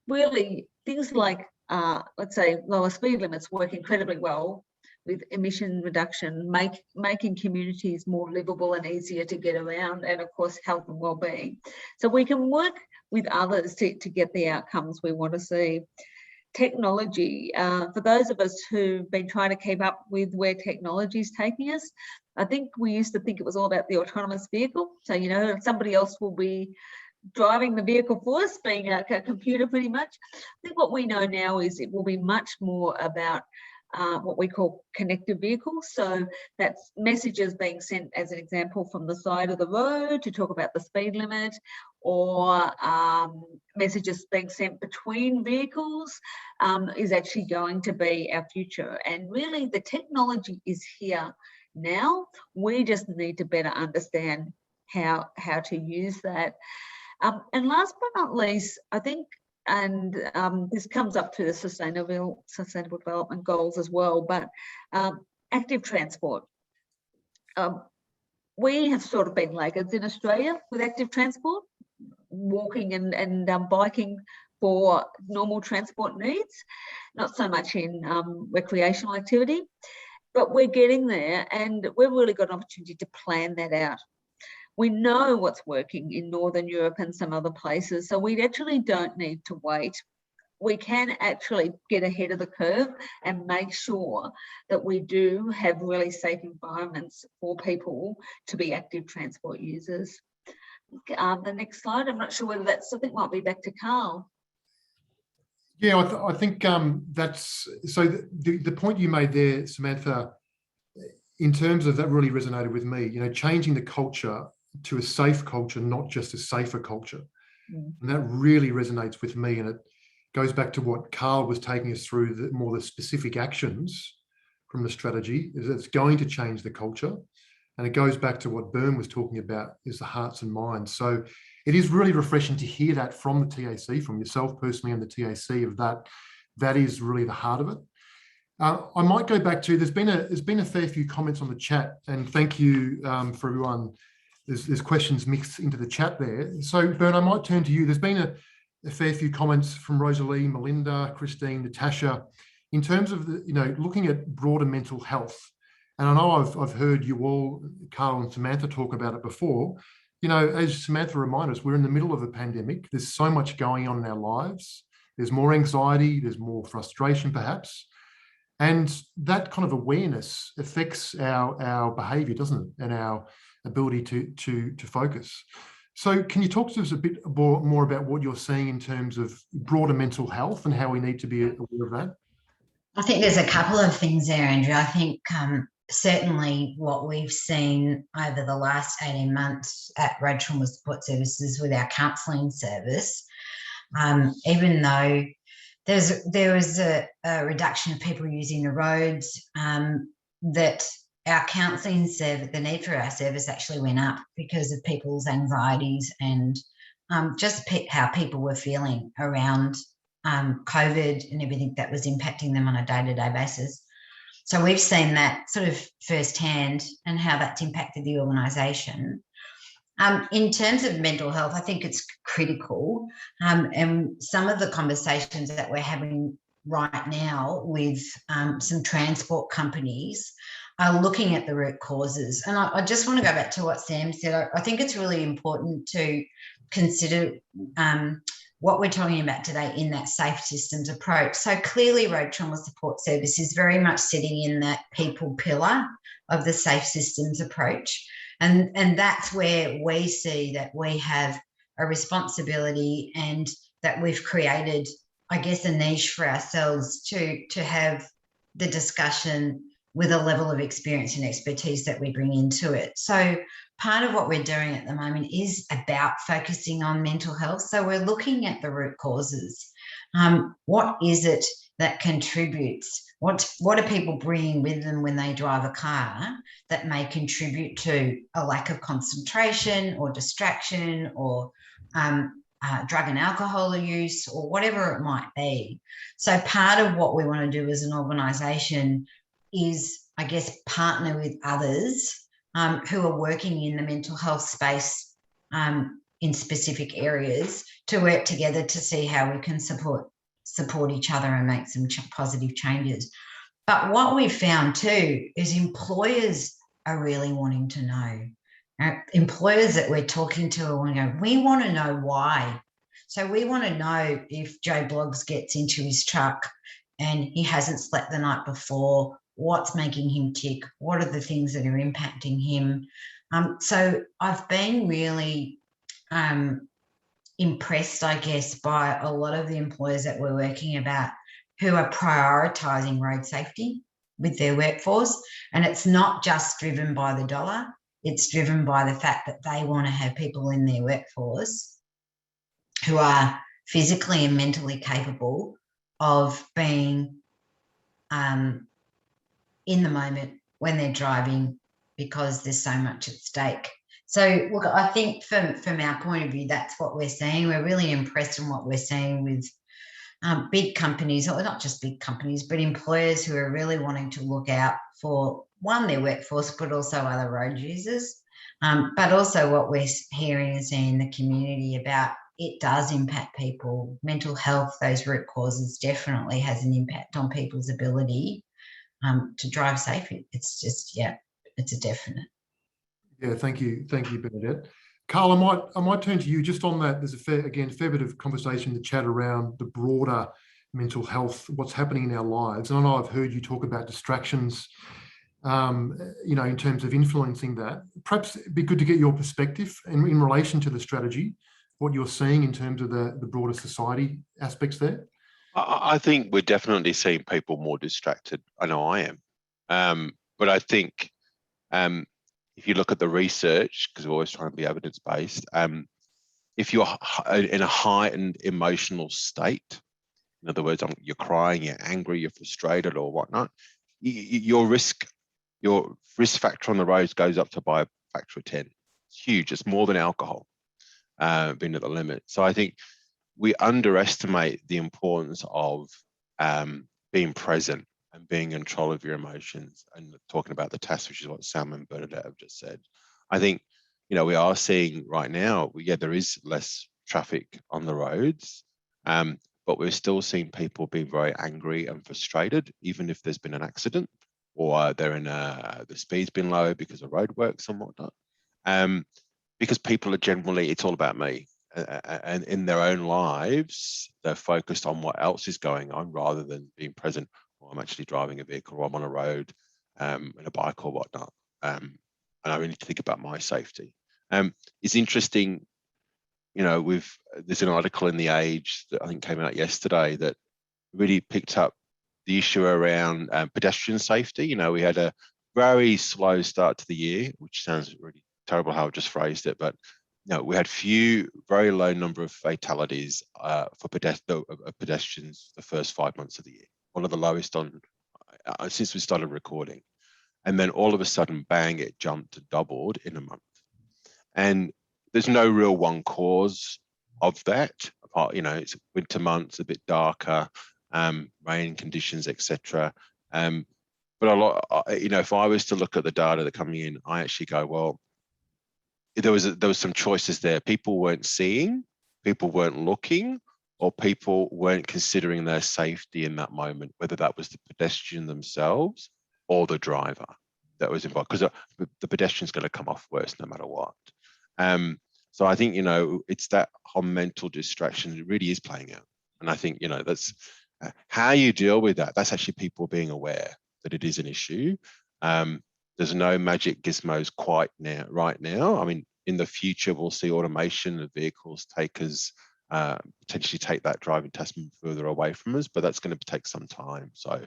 really, things like, let's say, lower speed limits work incredibly well with emission reduction, making communities more livable and easier to get around, and of course, health and wellbeing. So we can work with others to get the outcomes we want to see. Technology, for those of us who've been trying to keep up with where technology is taking us, I think we used to think it was all about the autonomous vehicle. So, you know, somebody else will be driving the vehicle for us, being a computer pretty much. I think what we know now is it will be much more about what we call connected vehicles. So that's messages being sent, as an example, from the side of the road to talk about the speed limit, or messages being sent between vehicles is actually going to be our future. And really the technology is here now. We just need to better understand how to use that. And last but not least, I think, and this comes up to the sustainable development goals as well, but active transport. We have sort of been laggards in Australia with active transport, walking and biking for normal transport needs, not so much in recreational activity, but we're getting there, and we've really got an opportunity to plan that out. We know what's working in Northern Europe and some other places, so we actually don't need to wait. We can actually get ahead of the curve and make sure that we do have really safe environments for people to be active transport users. The next slide, I'm not sure whether that's, I think might be back to Carl. Yeah, I think that's, so the point you made there, Samantha, in terms of that really resonated with me, you know, changing the culture to a safe culture, not just a safer culture. And that really resonates with me. And it goes back to what Carl was taking us through, the specific actions from the strategy, is it's going to change the culture. And it goes back to what Bern was talking about, is the hearts and minds. So it is really refreshing to hear that from the TAC, from yourself personally and the TAC, of that is really the heart of it. I might go back to, there's been a fair few comments on the chat, and thank you for everyone. There's questions mixed into the chat there. So Bern, I might turn to you. There's been a fair few comments from Rosalie, Melinda, Christine, Natasha, in terms of looking at broader mental health. And I know I've heard you all, Carl and Samantha, talk about it before. You know, as Samantha reminded us, we're in the middle of a pandemic. There's so much going on in our lives. There's more anxiety, there's more frustration perhaps. And that kind of awareness affects our behaviour, doesn't it? And our ability to focus. So can you talk to us a bit more about what you're seeing in terms of broader mental health and how we need to be aware of that? I think there's a couple of things there, Andrew. I think certainly what we've seen over the last 18 months at Road Trauma Support Services with our counselling service, even though there was a reduction of people using the roads, that our counselling service, the need for our service actually went up because of people's anxieties and just how people were feeling around COVID and everything that was impacting them on a day-to-day basis. So we've seen that sort of firsthand and how that's impacted the organisation. In terms of mental health, I think it's critical, and some of the conversations that we're having right now with some transport companies are looking at the root causes. And I just want to go back to what Sam said. I think it's really important to consider what we're talking about today in that safe systems approach. So clearly Road Trauma Support Service is very much sitting in that people pillar of the safe systems approach. And that's where we see that we have a responsibility and that we've created, I guess, a niche for ourselves to have the discussion with a level of experience and expertise that we bring into it. So part of what we're doing at the moment is about focusing on mental health. So we're looking at the root causes. What is it that contributes? What are people bringing with them when they drive a car that may contribute to a lack of concentration or distraction or drug and alcohol use or whatever it might be. So part of what we want to do as an organisation is, I guess, partner with others who are working in the mental health space in specific areas to work together to see how we can support each other and make some positive changes. But what we've found too is employers are really wanting to know. Employers that we're talking to want to go, we want to know why. So we want to know if Joe Bloggs gets into his truck and he hasn't slept the night before, what's making him tick, what are the things that are impacting him. So I've been really impressed, I guess, by a lot of the employers that we're working about who are prioritising road safety with their workforce. And it's not just driven by the dollar, it's driven by the fact that they want to have people in their workforce who are physically and mentally capable of being in the moment when they're driving, because there's so much at stake. So look, I think from our point of view, that's what we're seeing. We're really impressed in what we're seeing with big companies, or not just big companies, but employers who are really wanting to look out for, one, their workforce, but also other road users. But also what we're hearing and seeing in the community about, it does impact people. Mental health, those root causes, definitely has an impact on people's ability to drive safely. It's just, yeah, it's a definite. Yeah, thank you, Bernadette. Carl, I might turn to you just on that. There's a fair bit of conversation in the chat around the broader mental health, what's happening in our lives. And I know I've heard you talk about distractions, in terms of influencing that. Perhaps it'd be good to get your perspective in relation to the strategy, what you're seeing in terms of the broader society aspects there. I think we're definitely seeing people more distracted. I know I am. But I think if you look at the research, because we're always trying to be evidence-based, if you're in a heightened emotional state, in other words, you're crying, you're angry, you're frustrated or whatnot, your risk factor on the roads goes up to by a factor of 10. It's huge. It's more than alcohol being at the limit. So I think we underestimate the importance of being present and being in control of your emotions, and talking about the TAS, which is what Sam and Bernadette have just said. I think, we are seeing right now, there is less traffic on the roads, but we're still seeing people being very angry and frustrated, even if there's been an accident or they're in the speed's been low because of roadworks and whatnot. Because people are generally, it's all about me. And in their own lives, they're focused on what else is going on rather than being present. I'm actually driving a vehicle, or I'm on a road in a bike or whatnot, and I really need to think about my safety. It's interesting, there's an article in The Age that I think came out yesterday that really picked up the issue around pedestrian safety. We had a very slow start to the year, which sounds really terrible how I just phrased it, but we had very low number of fatalities for pedestrians the first 5 months of the year. One of the lowest since we started recording. And then all of a sudden, bang, it jumped and doubled in a month. And there's no real one cause of that. Apart, it's winter months, a bit darker, rain conditions, etc. But a lot, if I was to look at the data that are coming in, I actually go, well, there was some choices there. People weren't seeing, people weren't looking, or people weren't considering their safety in that moment, whether that was the pedestrian themselves or the driver that was involved, because the pedestrian's going to come off worse no matter what. So I think, it's that whole mental distraction, it really is playing out. And I think, that's how you deal with that. That's actually people being aware that it is an issue. There's no magic gizmos right now. I mean, in the future, we'll see automation of vehicles potentially take that driving test further away from us, but that's going to take some time. So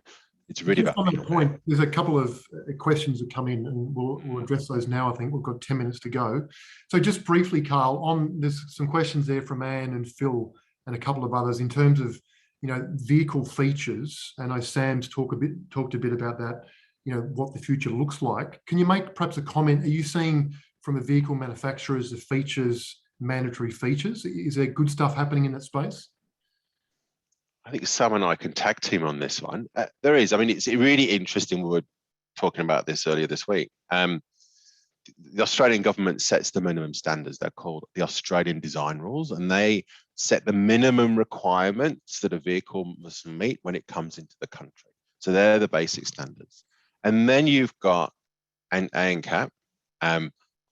it's really just about on that point. There's a couple of questions that come in, and we'll address those now. I think we've got 10 minutes to go. So just briefly, Carl, there's some questions there from Anne and Phil and a couple of others in terms of vehicle features. And I know Sam's talked a bit about that. What the future looks like. Can you make perhaps a comment? Are you seeing from a vehicle manufacturers the features mandatory features? Is there good stuff happening in that space? I think Sam and I can tag team on this one. There is. I mean, it's really interesting. We were talking about this earlier this week. The Australian government sets the minimum standards. They're called the Australian Design Rules, and they set the minimum requirements that a vehicle must meet when it comes into the country. So they're the basic standards. And then you've got an ANCAP,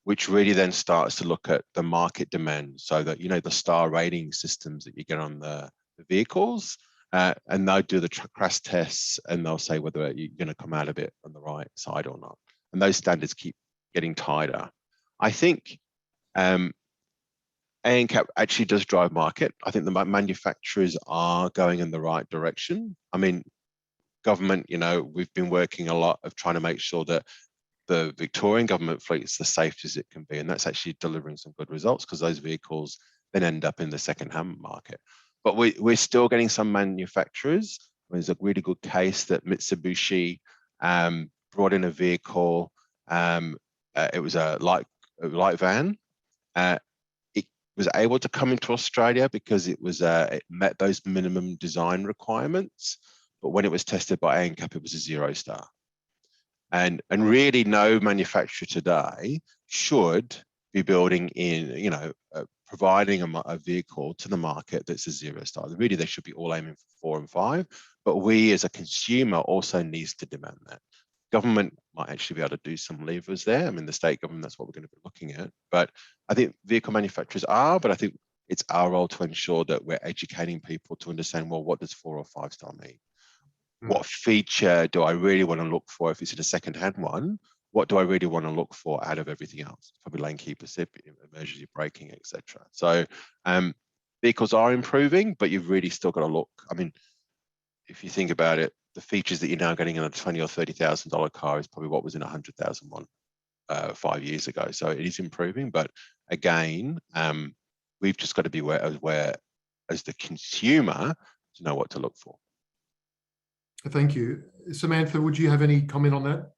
which really then starts to look at the market demand. So that, you know, the star rating systems that you get on the vehicles, and they'll do the crash tests, and they'll say whether you're going to come out of it on the right side or not. And those standards keep getting tighter. I think ANCAP actually does drive market. I think the manufacturers are going in the right direction. I mean, government, you know, we've been working a lot of trying to make sure that the Victorian government fleet is the safest as it can be, and that's actually delivering some good results, because those vehicles then end up in the second-hand market. But we're still getting some manufacturers. There's a really good case that Mitsubishi brought in a vehicle. It was a light van. It was able to come into Australia because it met those minimum design requirements. But when it was tested by ANCAP, it was a 0-star. And really, no manufacturer today should be building in, you know, providing a vehicle to the market that's a 0-star. Really, they should be all aiming for 4 and 5. But we, as a consumer, also needs to demand that. Government might actually be able to do some levers there. I mean, the state government, that's what we're going to be looking at. But I think vehicle manufacturers are, but I think it's our role to ensure that we're educating people to understand, well, what does 4 or 5-star mean? What feature do I really want to look for if it's in a second-hand one? What do I really want to look for out of everything else? Probably lane keeper assist, emergency braking, etc. So vehicles are improving, but you've really still got to look. I mean, if you think about it, the features that you're now getting in a $20,000 or $30,000 car is probably what was in a $100,000 one 5 years ago. So it is improving, but again, we've just got to be aware as the consumer to know what to look for. Thank you. Samantha, would you have any comment on that?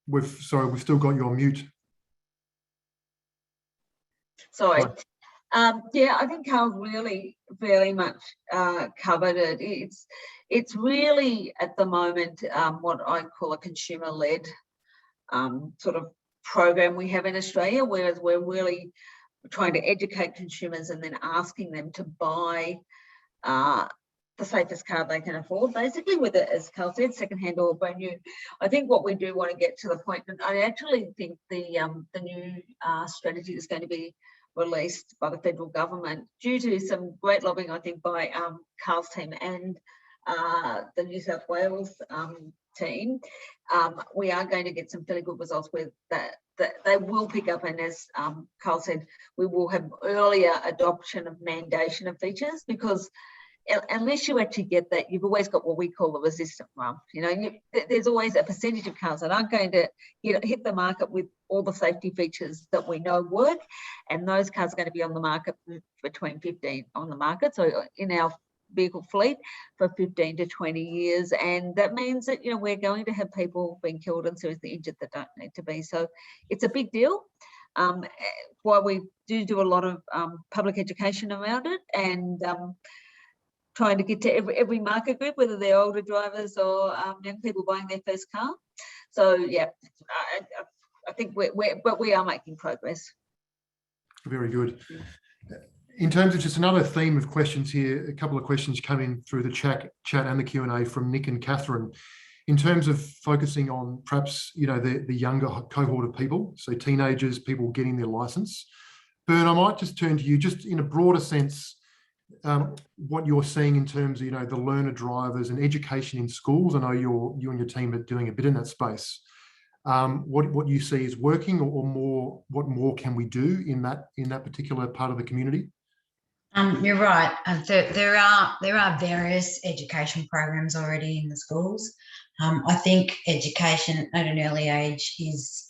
We've still got you on mute. Sorry. Yeah, I think Carl's really very much covered it. It's really at the moment what I call a consumer-led sort of program we have in Australia, whereas we're really trying to educate consumers and then asking them to buy the safest car they can afford, basically, whether, as Carl said, secondhand or brand new. I think what we do want to get to the point, and I actually think the new strategy is going to be released by the federal government due to some great lobbying, I think, by Carl's team and the New South Wales team. We are going to get some fairly good results with that they will pick up, and as Carl said, we will have earlier adoption of mandation of features, because unless you actually get that, you've always got what we call the resistant rump. You know, there's always a percentage of cars that aren't going to hit the market with all the safety features that we know work, and those cars are going to be on the market between 15 on the market. So in our vehicle fleet for 15 to 20 years, and that means that, you know, we're going to have people being killed and seriously injured that don't need to be. So it's a big deal. While we do a lot of public education around it, and trying to get to every market group, whether they're older drivers or young people buying their first car. So yeah, I think we are making progress. Very good. In terms of just another theme of questions here, a couple of questions coming through the chat and the Q&A from Nick and Catherine. In terms of focusing on perhaps, you know, the younger cohort of people, so teenagers, people getting their license. Bern, I might just turn to you, just in a broader sense, what you're seeing in terms of, you know, the learner drivers and education in schools. I know you and your team are doing a bit in that space. What you see is working, or more, what more can we do in that particular part of the community? You're right. There are various education programs already in the schools. I think education at an early age is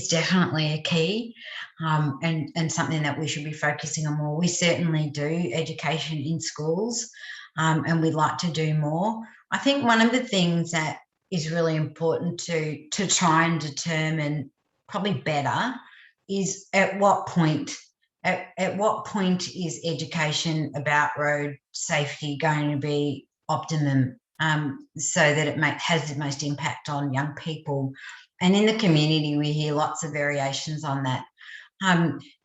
definitely a key, and something that we should be focusing on more. We certainly do education in schools, and we'd like to do more. I think one of the things that is really important to try and determine, probably better, is at what point is education about road safety going to be optimum, so that it has the most impact on young people. And in the community, we hear lots of variations on that.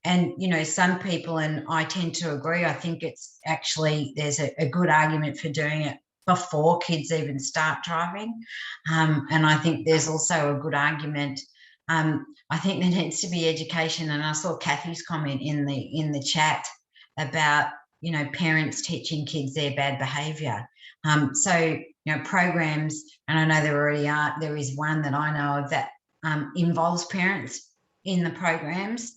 And, you know, some people, and I tend to agree, I think it's actually, there's a good argument for doing it before kids even start driving. And I think there's also a good argument. I think there needs to be education, and I saw Kathy's comment in the chat about, you know, parents teaching kids their bad behaviour. So, you know, programs, and I know there is one that I know of that involves parents in the programs,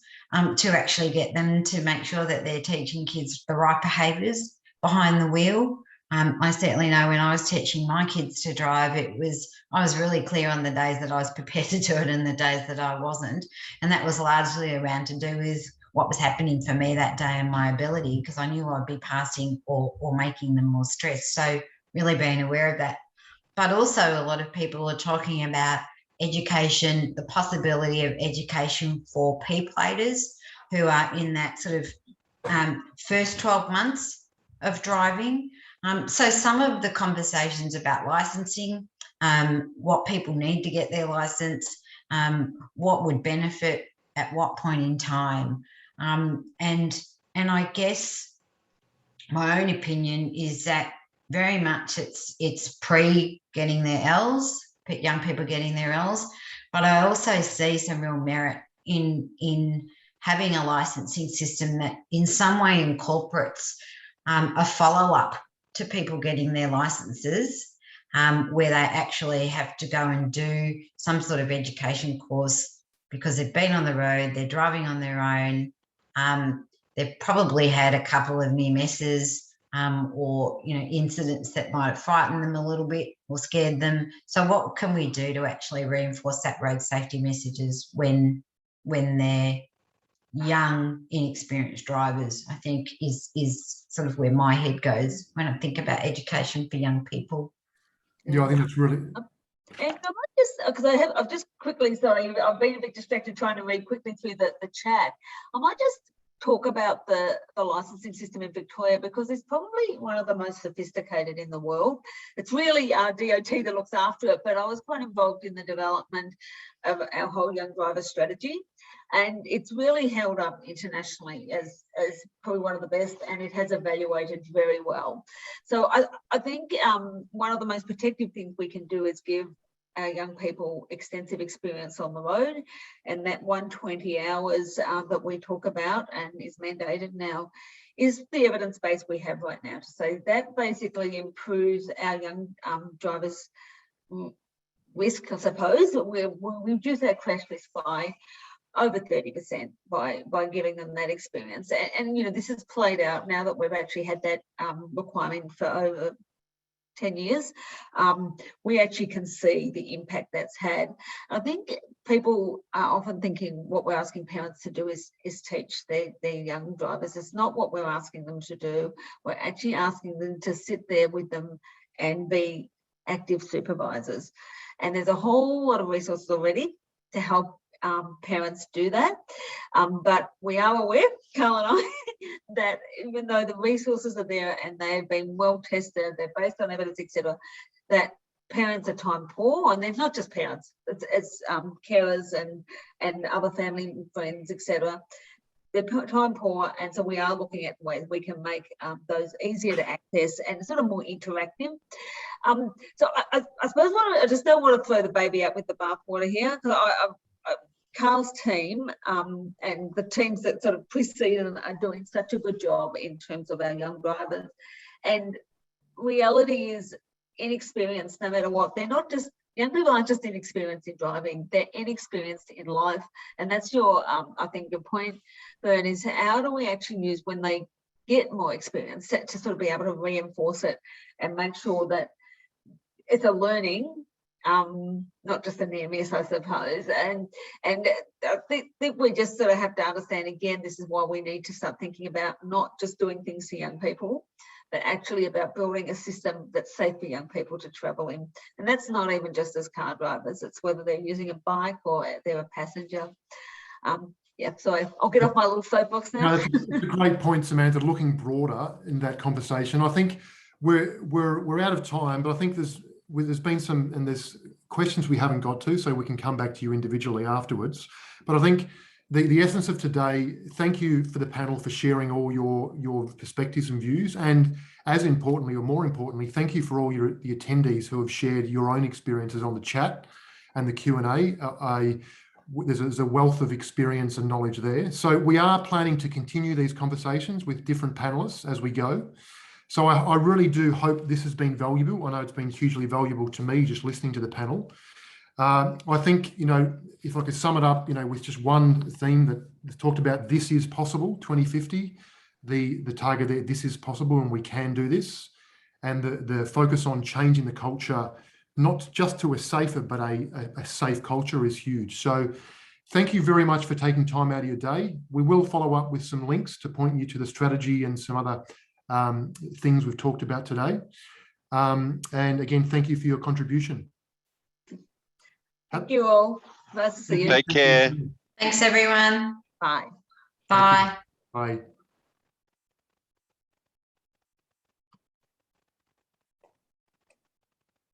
to actually get them to make sure that they're teaching kids the right behaviours behind the wheel. I certainly know when I was teaching my kids to drive, I was really clear on the days that I was prepared to do it and the days that I wasn't. And that was largely around to do with what was happening for me that day and my ability, because I knew I'd be passing or making them more stressed. So really being aware of that. But also a lot of people are talking about education, the possibility of education for P-platers who are in that sort of first 12 months of driving. So some of the conversations about licensing, what people need to get their license, what would benefit at what point in time. And I guess my own opinion is that very much it's pre getting their L's, young people getting their L's, but I also see some real merit in having a licensing system that in some way incorporates a follow-up to people getting their licenses, where they actually have to go and do some sort of education course because they've been on the road, they're driving on their own, they've probably had a couple of near misses, or, you know, incidents that might have frightened them a little bit or scared them. So what can we do to actually reinforce that road safety messages when they're young, inexperienced drivers, I think is sort of where my head goes when I think about education for young people. Yeah, I think it's really... And I might just, because I've just quickly, sorry, I've been a bit distracted trying to read quickly through the chat. I might just talk about the licensing system in Victoria, because it's probably one of the most sophisticated in the world. It's really our DOT that looks after it, but I was quite involved in the development of our whole young driver strategy, and it's really held up internationally as probably one of the best, and it has evaluated very well. So I think one of the most protective things we can do is give our young people extensive experience on the road, and that 120 hours that we talk about and is mandated now is the evidence base we have right now to say that basically improves our young drivers' risk, I suppose. We'll reduce our crash risk by over 30% by giving them that experience. And you know, this has played out now that we've actually had that requirement for over 10 years, we actually can see the impact that's had. I think people are often thinking what we're asking parents to do is teach their young drivers. It's not what we're asking them to do. We're actually asking them to sit there with them and be active supervisors. And there's a whole lot of resources already to help parents do that. But we are aware, Carl and I, that even though the resources are there and they've been well tested, they're based on evidence, etc., that parents are time poor, and they're not just parents, it's carers and other family friends, etc. They're time poor, and so we are looking at ways we can make those easier to access and sort of more interactive. So I suppose I just don't want to throw the baby out with the bathwater here, because Carl's team and the teams that sort of precede are doing such a good job in terms of our young drivers. And reality is inexperienced, no matter what. They're not just, young people aren't just inexperienced in driving, they're inexperienced in life. And that's your, I think your point, Bern, is how do we actually use when they get more experience to sort of be able to reinforce it and make sure that it's a learning, not just a near miss, I suppose. And I think we just sort of have to understand, again, this is why we need to start thinking about not just doing things for young people, but actually about building a system that's safe for young people to travel in. And that's not even just as car drivers, it's whether they're using a bike or they're a passenger. Yeah, so I'll get off my little soapbox now. No, it's a great point, Samantha, looking broader in that conversation. I think we're out of time, but I think there's been some, and there's questions we haven't got to, so we can come back to you individually afterwards. But I think the essence of today, thank you for the panel for sharing all your perspectives and views. And as importantly, or more importantly, thank you for all the attendees who have shared your own experiences on the chat and the Q&A. There's a wealth of experience and knowledge there. So we are planning to continue these conversations with different panelists as we go. So I really do hope this has been valuable. I know it's been hugely valuable to me just listening to the panel. I think, if I could sum it up, with just one theme that talked about this is possible, 2050, the target there, this is possible and we can do this. And the focus on changing the culture, not just to a safer, but a safe culture is huge. So thank you very much for taking time out of your day. We will follow up with some links to point you to the strategy and some other things we've talked about today. And again, thank you for your contribution. Thank you all. Nice to see you. Take care. Thanks, everyone. Bye. Bye. Bye.